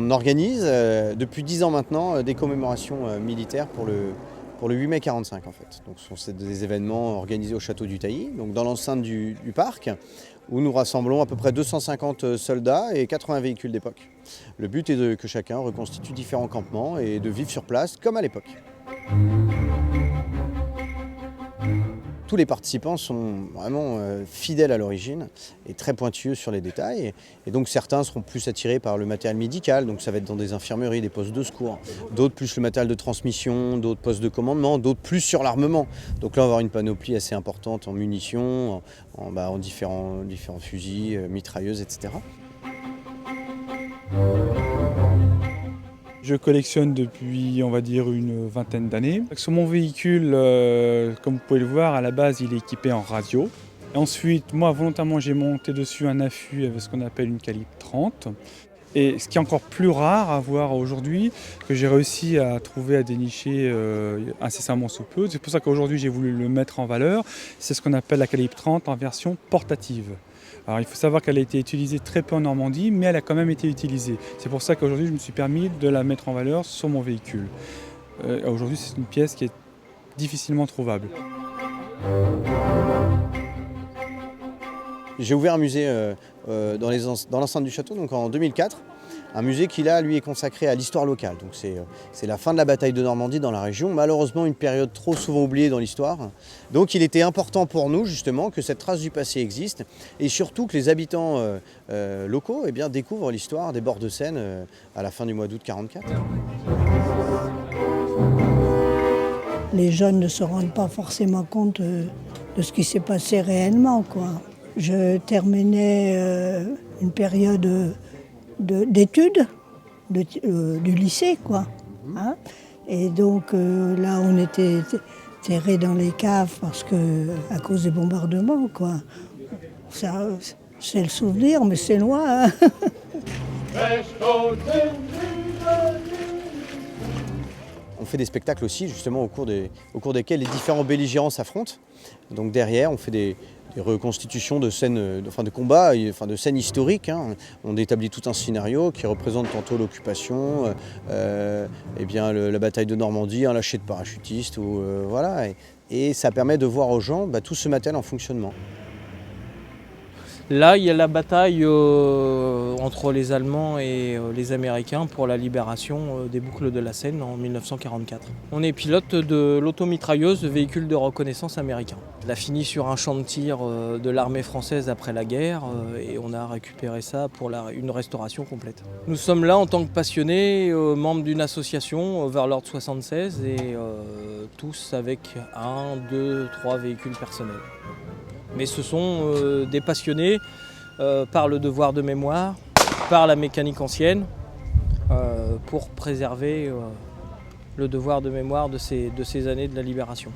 On organise depuis 10 ans maintenant des commémorations militaires pour le 8 mai 45 en fait. Donc ce sont des événements organisés au château du Tailly, donc dans l'enceinte du parc, où nous rassemblons à peu près 250 soldats et 80 véhicules d'époque. Le but est que chacun reconstitue différents campements et de vivre sur place comme à l'époque. Tous les participants sont vraiment fidèles à l'origine et très pointilleux sur les détails. Et donc certains seront plus attirés par le matériel médical, donc ça va être dans des infirmeries, des postes de secours. D'autres plus le matériel de transmission, d'autres postes de commandement, d'autres plus sur l'armement. Donc là on va avoir une panoplie assez importante en munitions, en différents fusils, mitrailleuses, etc. Je collectionne depuis, on va dire, une vingtaine d'années. Sur mon véhicule, comme vous pouvez le voir, à la base, il est équipé en radio. Ensuite, moi, volontairement, j'ai monté dessus un affût avec ce qu'on appelle une calibre 30. Et ce qui est encore plus rare à voir aujourd'hui, que j'ai réussi à trouver, à dénicher incessamment sous peu. C'est pour ça qu'aujourd'hui, j'ai voulu le mettre en valeur. C'est ce qu'on appelle la calibre 30 en version portative. Alors il faut savoir qu'elle a été utilisée très peu en Normandie, mais elle a quand même été utilisée. C'est pour ça qu'aujourd'hui je me suis permis de la mettre en valeur sur mon véhicule. Aujourd'hui c'est une pièce qui est difficilement trouvable. J'ai ouvert un musée dans l'enceinte du château donc en 2004. Un musée qui là, lui, est consacré à l'histoire locale. Donc c'est la fin de la bataille de Normandie dans la région. Malheureusement, une période trop souvent oubliée dans l'histoire. Donc il était important pour nous, justement, que cette trace du passé existe. Et surtout que les habitants locaux découvrent l'histoire des bords de Seine à la fin du mois d'août 1944. Les jeunes ne se rendent pas forcément compte de ce qui s'est passé réellement, quoi. Je terminais une période d'études du lycée, quoi. Hein, et donc là, on était terrés dans les caves à cause des bombardements, quoi. Ça, c'est le souvenir, mais c'est loin. Hein. On fait des spectacles aussi, justement, au cours desquels les différents belligérants s'affrontent. Donc derrière, on fait des reconstitutions de scènes, de combats, de scènes historiques. Hein. On établit tout un scénario qui représente tantôt l'occupation, la bataille de Normandie, un lâcher de parachutistes, voilà. Et ça permet de voir aux gens tout ce matériel en fonctionnement. Là, il y a la bataille entre les Allemands et les Américains pour la libération des boucles de la Seine en 1944. On est pilote de l'automitrailleuse véhicule de reconnaissance américain. Elle a fini sur un champ de tir de l'armée française après la guerre et on a récupéré ça pour une restauration complète. Nous sommes là en tant que passionnés, membres d'une association vers l'ordre 76 et tous avec 1, 2, 3 véhicules personnels. Mais ce sont des passionnés par le devoir de mémoire, par la mécanique ancienne, pour préserver le devoir de mémoire de ces années de la libération.